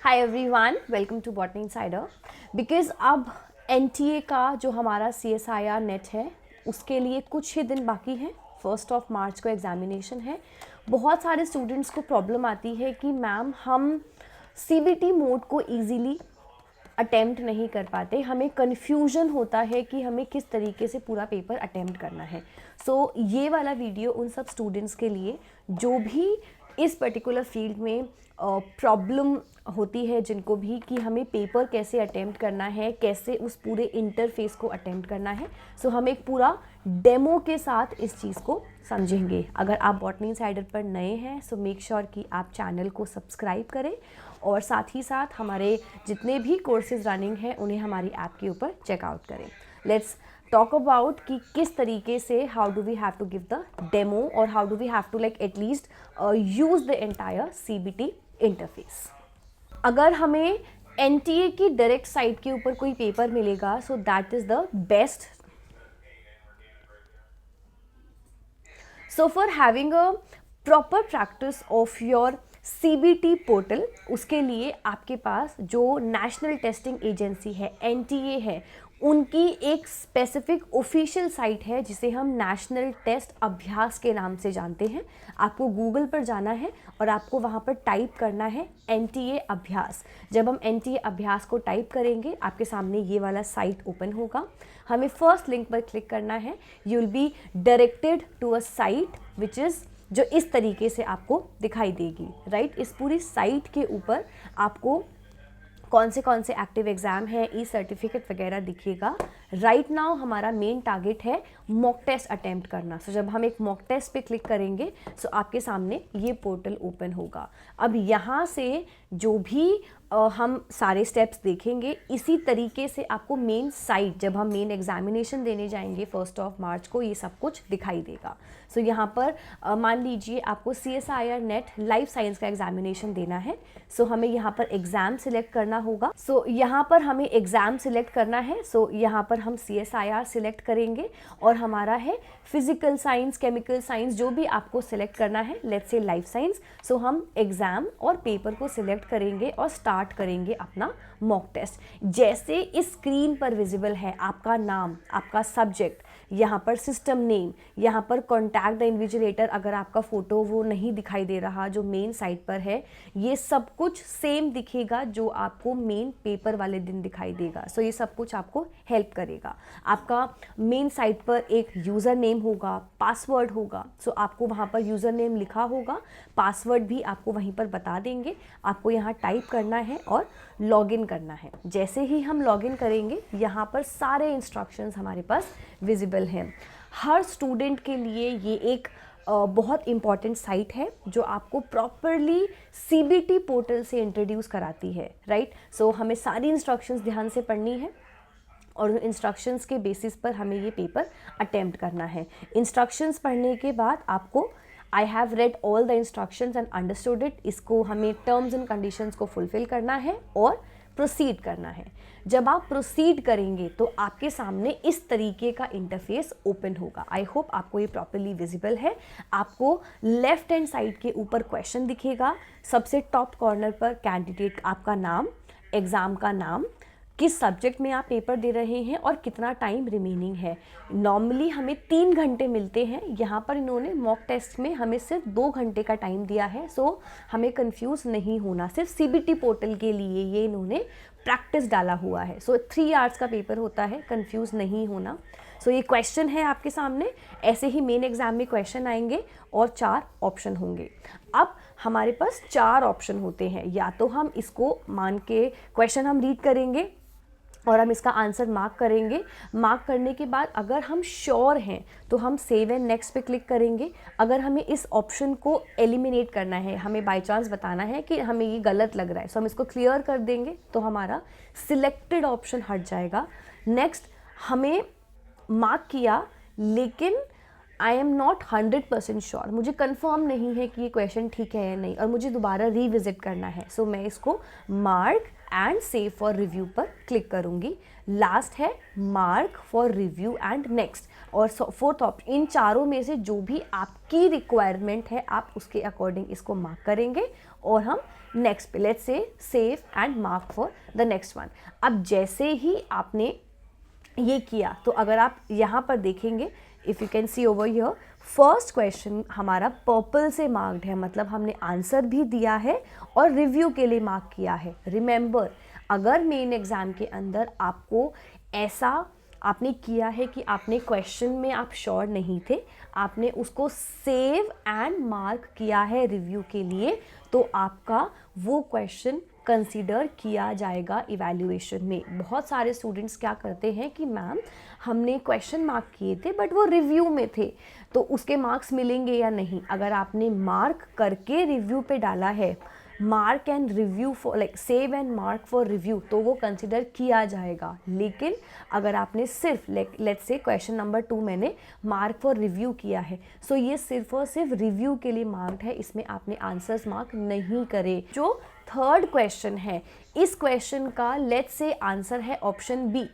Hi everyone, welcome to botany insider. Because अब NTA का जो हमारा CSIR नेट है उसके लिए कुछ ही दिन बाकी हैं। 1 मार्च को एग्जामिनेशन है। बहुत सारे स्टूडेंट्स को प्रॉब्लम आती है कि मैम हम CBT मोड को ईजीली अटेम्प्ट नहीं कर पाते, हमें कन्फ्यूजन होता है कि हमें किस तरीके से पूरा पेपर अटेम्प्ट करना है। सो ये वाला वीडियो उन सब स्टूडेंट्स के लिए जो भी इस पर्टिकुलर फील्ड में प्रॉब्लम होती है, जिनको भी कि हमें पेपर कैसे अटेम्प्ट करना है, कैसे उस पूरे इंटरफेस को अटेम्प्ट करना है। सो हम एक पूरा डेमो के साथ इस चीज़ को समझेंगे। अगर आप बॉटनी इनसाइडर पर नए हैं सो मेक श्योर कि आप चैनल को सब्सक्राइब करें और साथ ही साथ हमारे जितने भी कोर्सेज रनिंग हैं उन्हें हमारी ऐप के ऊपर चेकआउट करें। लेट्स टॉक अबाउट कि किस तरीके से how do we have to give the demo और how do we have to like at least use the entire CBT interface. अगर हमें NTA की डायरेक्ट साइट के ऊपर कोई पेपर मिलेगा so that is the best. So for having a proper practice of your CBT portal, उसके लिए आपके पास जो नेशनल टेस्टिंग एजेंसी है NTA है, उनकी एक स्पेसिफिक ऑफिशियल साइट है जिसे हम नेशनल टेस्ट अभ्यास के नाम से जानते हैं। आपको गूगल पर जाना है और आपको वहाँ पर टाइप करना है NTA अभ्यास। जब हम NTA अभ्यास को टाइप करेंगे आपके सामने ये वाला साइट ओपन होगा। हमें फर्स्ट लिंक पर क्लिक करना है। You will be directed to a site which is जो इस तरीके से आपको दिखाई देगी, राइट। इस पूरी साइट के ऊपर आपको कौन से एक्टिव एग्ज़ाम है, ई सर्टिफिकेट वगैरह दिखिएगा। राइट नाउ हमारा मेन टारगेट है मॉक टेस्ट अटेम्प्ट करना। सो जब हम एक मॉक टेस्ट पे क्लिक करेंगे सो आपके सामने ये पोर्टल ओपन होगा। अब यहाँ से जो भी हम सारे स्टेप्स देखेंगे, इसी तरीके से आपको मेन साइट जब हम मेन एग्जामिनेशन देने जाएंगे 1 मार्च को, ये सब कुछ दिखाई देगा। सो यहाँ पर मान लीजिए आपको CSIR नेट लाइफ साइंस का एग्जामिनेशन देना है। सो हमें यहाँ पर एग्ज़ाम सिलेक्ट करना होगा। सो यहाँ पर हमें एग्ज़ाम सिलेक्ट करना है। सो यहाँ पर हम CSIR सिलेक्ट करेंगे और हमारा है फिजिकल साइंस, केमिकल साइंस, जो भी आपको सिलेक्ट करना है। Let's say life science. सो हम एग्ज़ाम और पेपर को सिलेक्ट करेंगे और स्टार्ट करेंगे अपना मॉक टेस्ट। जैसे इस स्क्रीन पर विजिबल है आपका नाम, आपका सब्जेक्ट, यहाँ पर सिस्टम नेम, यहाँ पर कॉन्टैक्ट द इन्विजिलेटर, अगर आपका फ़ोटो वो नहीं दिखाई दे रहा जो मेन साइट पर है, ये सब कुछ सेम दिखेगा जो आपको मेन पेपर वाले दिन दिखाई देगा। सो ये सब कुछ आपको हेल्प करेगा। आपका मेन साइट पर एक यूज़र नेम होगा, पासवर्ड होगा। सो आपको वहाँ पर यूज़र नेम लिखा होगा, पासवर्ड भी आपको वहीं पर बता देंगे। आपको यहाँ टाइप करना है और लॉगिन करना है। जैसे ही हम लॉगिन करेंगे यहाँ पर सारे इंस्ट्रक्शंस हमारे पास विजिबल हैं। हर स्टूडेंट के लिए ये एक बहुत इम्पॉर्टेंट साइट है जो आपको प्रॉपरली CBT पोर्टल से इंट्रोड्यूस कराती है, राइट। सो हमें सारी इंस्ट्रक्शंस ध्यान से पढ़नी है और इंस्ट्रक्शंस के बेसिस पर हमें ये पेपर अटेम्प्ट करना है। इंस्ट्रक्शंस पढ़ने के बाद आपको I have read all the instructions and understood it, इसको हमें टर्म्स एंड कंडीशंस को फुलफिल करना है और प्रोसीड करना है। जब आप प्रोसीड करेंगे तो आपके सामने इस तरीके का इंटरफेस ओपन होगा। आई होप आपको ये प्रॉपरली विजिबल है। आपको लेफ्ट हैंड साइड के ऊपर क्वेश्चन दिखेगा। सबसे टॉप कॉर्नर पर कैंडिडेट आपका नाम, एग्ज़ाम का नाम, किस सब्जेक्ट में आप पेपर दे रहे हैं और कितना टाइम रिमेनिंग है। नॉर्मली हमें 3 घंटे मिलते हैं, यहाँ पर इन्होंने मॉक टेस्ट में हमें सिर्फ 2 घंटे का टाइम दिया है। सो हमें कंफ्यूज नहीं होना, सिर्फ CBT पोर्टल के लिए ये इन्होंने प्रैक्टिस डाला हुआ है। सो 3 आवर्स का पेपर होता है, कंफ्यूज नहीं होना। सो ये क्वेश्चन है आपके सामने, ऐसे ही मेन एग्जाम में क्वेश्चन आएंगे और 4 ऑप्शन होंगे। अब हमारे पास 4 ऑप्शन होते हैं। या तो हम इसको मान के क्वेश्चन हम रीड करेंगे और हम इसका आंसर मार्क करेंगे। मार्क करने के बाद अगर हम श्योर हैं तो हम सेव एंड नेक्स्ट पे क्लिक करेंगे। अगर हमें इस ऑप्शन को एलिमिनेट करना है, हमें बाय चांस बताना है कि हमें ये गलत लग रहा है, सो हम इसको क्लियर कर देंगे तो हमारा सिलेक्टेड ऑप्शन हट जाएगा। नेक्स्ट हमें मार्क किया लेकिन आई एम नॉट 100% श्योर, मुझे कंफर्म नहीं है कि ये क्वेश्चन ठीक है या नहीं और मुझे दोबारा रिविजिट करना है। सो मैं इसको mark and save for review पर क्लिक करूंगी। लास्ट है mark for review and next और फोर्थ ऑप्शन। इन चारों में से जो भी आपकी रिक्वायरमेंट है आप उसके अकॉर्डिंग इसको मार्क करेंगे और हम नेक्स्ट पे, let's say save and mark for the next one. अब जैसे ही आपने ये किया तो अगर आप यहाँ पर देखेंगे, if you can see over here, first question हमारा पर्पल से मार्क्ड है, मतलब हमने आंसर भी दिया है और रिव्यू के लिए मार्क किया है। रिमेंबर, अगर मेन एग्ज़ाम के अंदर आपको ऐसा आपने किया है कि आपने क्वेश्चन में आप श्योर नहीं थे, आपने उसको सेव एंड मार्क किया है रिव्यू के लिए, तो आपका वो क्वेश्चन कंसीडर किया जाएगा इवैल्यूएशन में। बहुत सारे स्टूडेंट्स क्या करते हैं कि मैम हमने क्वेश्चन मार्क किए थे बट वो रिव्यू में थे, तो उसके मार्क्स मिलेंगे या नहीं। अगर आपने मार्क करके रिव्यू पे डाला है, mark and review for like save and mark for review, तो वो कंसिडर किया जाएगा। लेकिन अगर आपने सिर्फ लेट्स से क्वेश्चन नंबर 2 मैंने मार्क फॉर रिव्यू किया है, सो ये सिर्फ और सिर्फ रिव्यू के लिए मार्क्ड है, इसमें आपने आंसर्स मार्क नहीं करे। जो थर्ड क्वेश्चन है, इस क्वेश्चन का लेट्स से आंसर है ऑप्शन बी,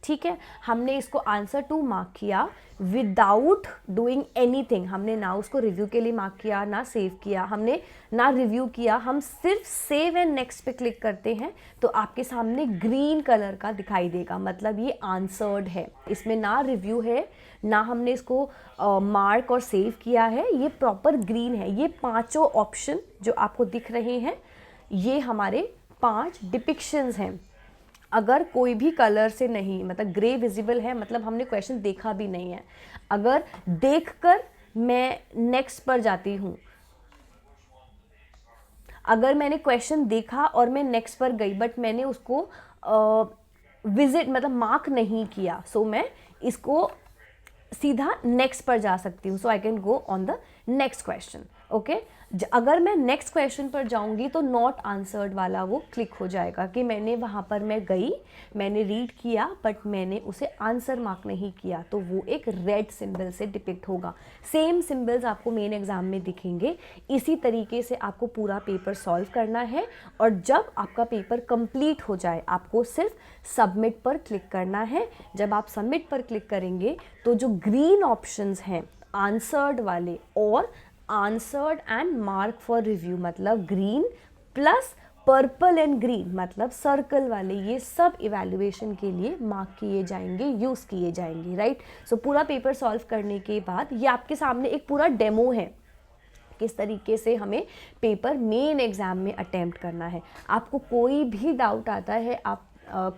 ठीक है, हमने इसको आंसर 2 मार्क किया विदाउट डूइंग एनीथिंग, हमने ना उसको रिव्यू के लिए मार्क किया, ना सेव किया, हमने ना रिव्यू किया, हम सिर्फ सेव एंड नेक्स्ट पे क्लिक करते हैं, तो आपके सामने ग्रीन कलर का दिखाई देगा, मतलब ये आंसर्ड है। इसमें ना रिव्यू है, ना हमने इसको मार्क और सेव किया है, ये प्रॉपर ग्रीन है। ये पांचों ऑप्शन जो आपको दिख रहे हैं, ये हमारे 5 डिपिक्शंस हैं। अगर कोई भी कलर से नहीं, मतलब ग्रे विजिबल है, मतलब हमने क्वेश्चन देखा भी नहीं है। अगर देखकर मैं नेक्स्ट पर जाती हूँ, अगर मैंने क्वेश्चन देखा और मैं नेक्स्ट पर गई बट मैंने उसको विजिट मतलब मार्क नहीं किया, सो मैं इसको सीधा नेक्स्ट पर जा सकती हूँ। So I can go on the next question. Okay, अगर मैं नेक्स्ट क्वेश्चन पर जाऊंगी तो नॉट आंसर्ड वाला वो क्लिक हो जाएगा कि मैंने वहाँ पर मैं गई, मैंने रीड किया बट मैंने उसे आंसर मार्क नहीं किया, तो वो एक रेड सिंबल से डिपिक्ट होगा। सेम सिंबल्स आपको मेन एग्जाम में दिखेंगे। इसी तरीके से आपको पूरा पेपर सॉल्व करना है, और जब आपका पेपर कंप्लीट हो जाए आपको सिर्फ सबमिट पर क्लिक करना है। जब आप सबमिट पर क्लिक करेंगे तो जो ग्रीन ऑप्शंस हैं आंसर्ड वाले और answered and mark for review, मतलब green plus purple and green मतलब सर्कल वाले, ये सब इवैल्यूएशन के लिए मार्क किए जाएंगे, यूज़ किए जाएंगे, राइट। सो पूरा पेपर सॉल्व करने के बाद ये आपके सामने एक पूरा डेमो है किस तरीके से हमें पेपर मेन एग्ज़ाम में अटेम्प्ट करना है। आपको कोई भी डाउट आता है आप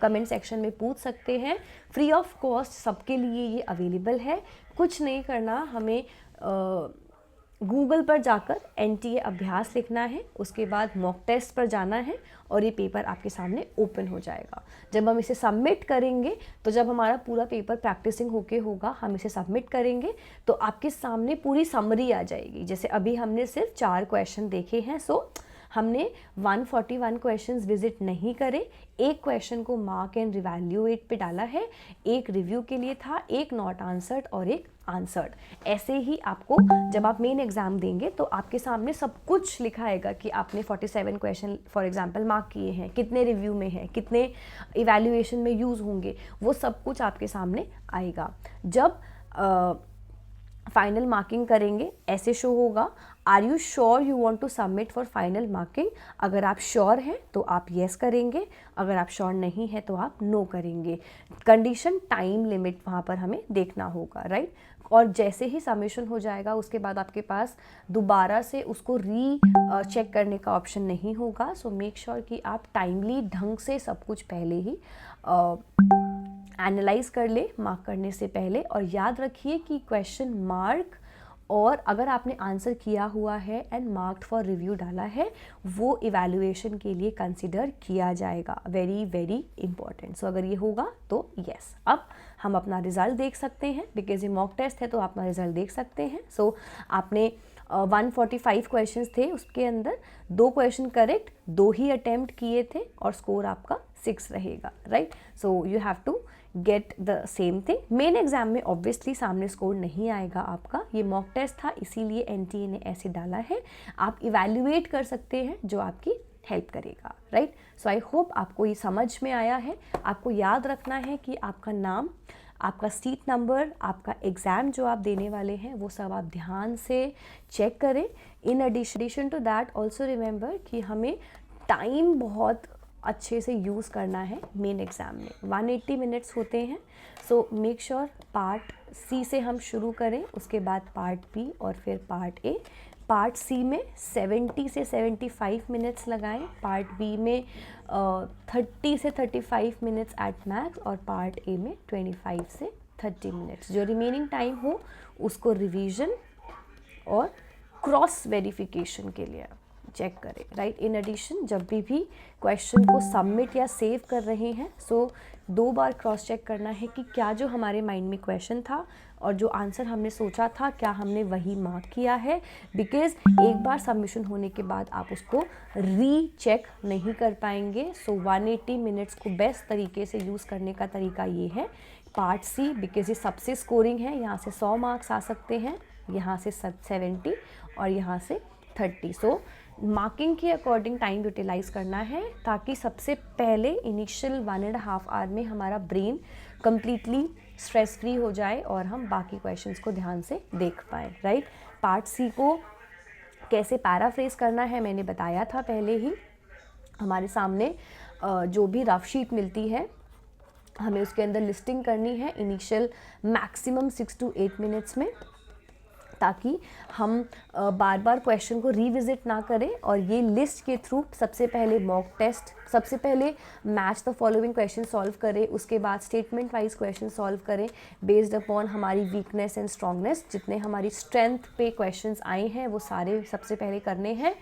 कमेंट सेक्शन में पूछ सकते हैं, फ्री ऑफ कॉस्ट सबके लिए ये अवेलेबल है। कुछ नहीं करना, हमें गूगल पर जाकर NTA अभ्यास लिखना है, उसके बाद मॉक टेस्ट पर जाना है और ये पेपर आपके सामने ओपन हो जाएगा। जब हम इसे सबमिट करेंगे, तो जब हमारा पूरा पेपर प्रैक्टिसिंग होके होगा, हम इसे सबमिट करेंगे तो आपके सामने पूरी समरी आ जाएगी। जैसे अभी हमने सिर्फ 4 क्वेश्चन देखे हैं, सो हमने 141 क्वेश्चंस विजिट नहीं करे, एक क्वेश्चन को मार्क एंड रिवैल्यूएट पे डाला है, एक रिव्यू के लिए था, एक नॉट आंसर्ड और एक आंसर्ड। ऐसे ही आपको जब आप मेन एग्जाम देंगे तो आपके सामने सब कुछ लिखा आएगा कि आपने 47 क्वेश्चन फॉर एग्जांपल मार्क किए हैं, कितने रिव्यू में हैं, कितने इवैल्यूएशन में यूज़ होंगे, वो सब कुछ आपके सामने आएगा। जब फाइनल मार्किंग करेंगे ऐसे शो होगा, are you sure you want to submit for final marking. अगर आप श्योर हैं तो आप येस करेंगे, अगर आप श्योर नहीं है तो आप नो करेंगे। कंडीशन टाइम लिमिट वहाँ पर हमें देखना होगा, राइट। और जैसे ही सबमिशन हो जाएगा उसके बाद आपके पास दोबारा से उसको चेक करने का ऑप्शन नहीं होगा। सो मेक श्योर कि आप टाइमली ढंग से सब कुछ पहले ही एनालाइज कर ले मार्क करने से पहले। और याद रखिए कि क्वेश्चन मार्क और अगर आपने आंसर किया हुआ है एंड मार्क्ड फॉर रिव्यू डाला है, वो इवैल्यूएशन के लिए कंसिडर किया जाएगा। Very very important. सो अगर ये होगा तो यस, अब हम अपना रिजल्ट देख सकते हैं, बिकॉज ये मॉक टेस्ट है तो आप अपना रिजल्ट देख सकते हैं। सो आपने 145 क्वेश्चंस थे, उसके अंदर 2 क्वेश्चन करेक्ट, 2 ही अटेम्प्ट किए थे और स्कोर आपका 6 रहेगा, right. So you have to get the same thing. Main exam में ऑब्वियसली सामने स्कोर नहीं आएगा आपका, ये मॉक टेस्ट था इसीलिए NTA ने ऐसे डाला है। आप इवैल्यूएट कर सकते हैं जो आपकी हेल्प करेगा, राइट। सो आई होप आपको ये समझ में आया है। आपको याद रखना है कि आपका नाम, आपका सीट नंबर, आपका एग्ज़ाम जो आप देने वाले हैं वो सब आप ध्यान से चेक करें। In addition to that also remember कि हमें टाइम बहुत अच्छे से यूज़ करना है मेन एग्ज़ाम में। 180 मिनट्स होते हैं, so make sure part C से हम शुरू करें, उसके बाद पार्ट बी और फिर पार्ट ए। पार्ट सी में 70 से 75 मिनट्स लगाएं, पार्ट बी में 30 से 35 मिनट्स एट मैक्स और पार्ट ए में 25 से 30 मिनट्स। जो रिमेनिंग टाइम हो उसको रिवीजन और क्रॉस वेरिफिकेशन के लिए चेक करें, राइट। इन एडिशन जब भी क्वेश्चन को सबमिट या सेव कर रहे हैं, सो 2 बार क्रॉस चेक करना है कि क्या जो हमारे माइंड में क्वेश्चन था और जो आंसर हमने सोचा था क्या हमने वही मार्क किया है। बिकॉज एक बार सबमिशन होने के बाद आप उसको रीचेक नहीं कर पाएंगे। सो 180 मिनट्स को बेस्ट तरीके से यूज़ करने का तरीका ये है। पार्ट सी, बिकॉज ये सबसे स्कोरिंग है, यहाँ से 100 मार्क्स आ सकते हैं, यहाँ से 70 और यहाँ से 30। सो मार्किंग के अकॉर्डिंग टाइम यूटिलाइज करना है ताकि सबसे पहले इनिशियल 1.5 आवर में हमारा ब्रेन कम्प्लीटली स्ट्रेस फ्री हो जाए और हम बाकी क्वेश्चंस को ध्यान से देख पाएँ, राइट। पार्ट सी को कैसे पैराफ्रेज करना है मैंने बताया था पहले ही। हमारे सामने जो भी रफ शीट मिलती है हमें उसके अंदर लिस्टिंग करनी है इनिशियल मैक्सिमम 6 to 8 मिनट्स में, ताकि हम बार बार क्वेश्चन को रिविजिट ना करें। और ये लिस्ट के थ्रू सबसे पहले मॉक टेस्ट, सबसे पहले match the following question solve करें, उसके बाद स्टेटमेंट वाइज क्वेश्चन सॉल्व करें बेस्ड अपॉन हमारी वीकनेस एंड स्ट्रांगनेस। जितने हमारी स्ट्रेंथ पे क्वेश्चंस आए हैं वो सारे सबसे पहले करने हैं,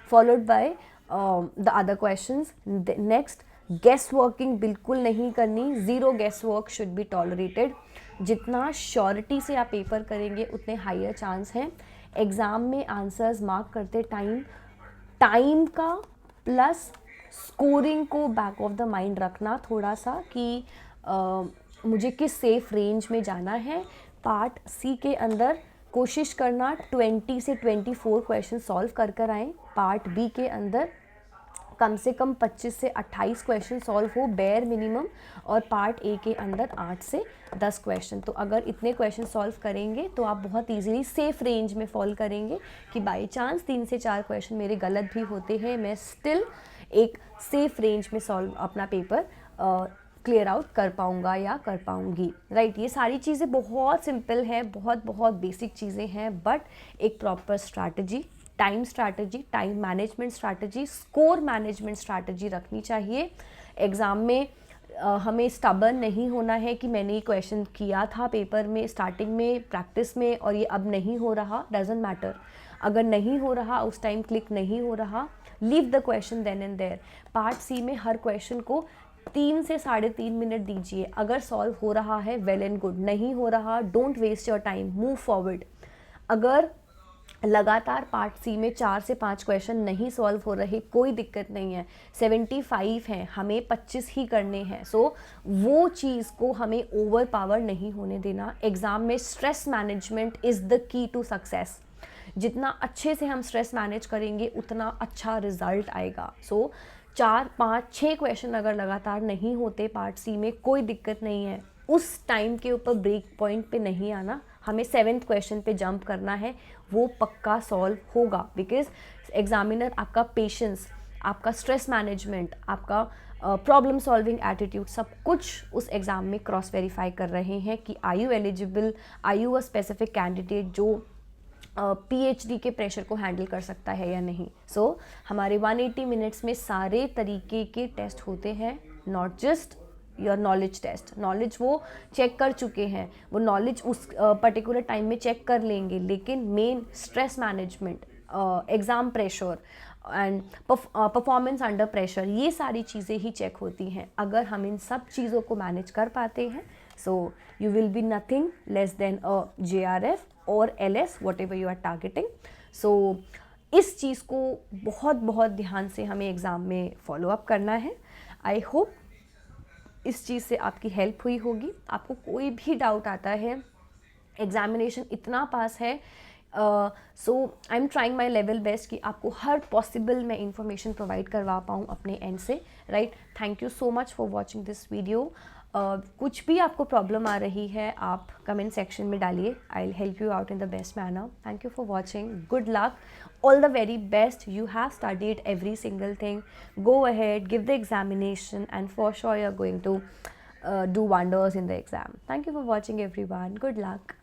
followed by the other questions. Next, guess working बिल्कुल नहीं करनी, zero guess work should be tolerated. जितना श्योरिटी से आप पेपर करेंगे उतने हायर चांस हैं एग्ज़ाम में आंसर्स मार्क करते टाइम का प्लस स्कोरिंग को बैक ऑफ द माइंड रखना थोड़ा सा कि मुझे किस सेफ रेंज में जाना है। पार्ट सी के अंदर कोशिश करना 20 से 24 क्वेश्चन सॉल्व कर आएँ। पार्ट बी के अंदर कम से कम 25 से 28 क्वेश्चन सॉल्व हो बेयर मिनिमम, और पार्ट ए के अंदर 8 से 10 क्वेश्चन। तो अगर इतने क्वेश्चन सॉल्व करेंगे तो आप बहुत इजीली सेफ रेंज में फॉल करेंगे कि बाय चांस 3 से 4 क्वेश्चन मेरे गलत भी होते हैं, मैं स्टिल एक सेफ रेंज में सॉल्व अपना पेपर क्लियर आउट कर पाऊँगा या कर पाऊँगी, राइट। ये सारी चीज़ें बहुत सिंपल है, बहुत बेसिक चीज़ें हैं, बट एक proper strategy, time strategy, time management strategy, score management strategy रखनी चाहिए। एग्ज़ाम में हमें स्टबर्न नहीं होना है कि मैंने ये क्वेश्चन किया था पेपर में स्टार्टिंग में प्रैक्टिस में और ये अब नहीं हो रहा, डजंट मैटर। अगर नहीं हो रहा उस टाइम क्लिक नहीं हो रहा, leave the question then and there. Part C में हर क्वेश्चन को 3 से 3.5 मिनट दीजिए। अगर सॉल्व हो रहा है वेल एंड गुड, नहीं हो रहा don't waste your time, move forward. अगर लगातार पार्ट सी में 4 से 5 क्वेश्चन नहीं सॉल्व हो रहे, कोई दिक्कत नहीं है, 75 हैं, हमें 25 ही करने हैं। सो वो चीज़ को हमें ओवर पावर नहीं होने देना। एग्ज़ाम में stress management is the key to success. जितना अच्छे से हम स्ट्रेस मैनेज करेंगे उतना अच्छा रिजल्ट आएगा। सो 4, 5, 6 क्वेश्चन अगर लगातार नहीं होते पार्ट सी में, कोई दिक्कत नहीं है, उस टाइम के ऊपर ब्रेक पॉइंट पे नहीं आना, हमें 7th क्वेश्चन पे जंप करना है, वो पक्का सॉल्व होगा। बिकॉज एग्जामिनर आपका पेशेंस, आपका स्ट्रेस मैनेजमेंट, आपका प्रॉब्लम सॉल्विंग एटीट्यूड, सब कुछ उस एग्ज़ाम में क्रॉस वेरीफाई कर रहे हैं कि are you eligible, are you a specific candidate जो PhD के प्रेशर को हैंडल कर सकता है या नहीं। सो हमारे 180 मिनट्स में सारे तरीके के टेस्ट होते हैं, not just your knowledge test. Knowledge वो चेक कर चुके हैं, वो नॉलेज उस पर्टिकुलर टाइम में चेक कर लेंगे, लेकिन main stress management, exam pressure and performance under pressure, ये सारी चीज़ें ही चेक होती हैं। अगर हम इन सब चीज़ों को मैनेज कर पाते हैं, so you will be nothing less than a JRF और LS, whatever you are targeting. So इस चीज़ को बहुत ध्यान से हमें एग्ज़ाम में फॉलो अप करना है। आई होप इस चीज़ से आपकी हेल्प हुई होगी। आपको कोई भी डाउट आता है, एग्जामिनेशन इतना पास है, so I am trying my level best कि आपको हर पॉसिबल मैं इंफॉर्मेशन प्रोवाइड करवा पाऊँ अपने एंड से, right. Thank you so much for watching this video. कुछ भी आपको प्रॉब्लम आ रही है आप कमेंट सेक्शन में डालिए. I will help you out in the best manner. Thank you for watching. Good luck. All the very best. You have studied every single thing. Go ahead, give the examination, and for sure you're going to do wonders in the exam. Thank you for watching, everyone. Good luck.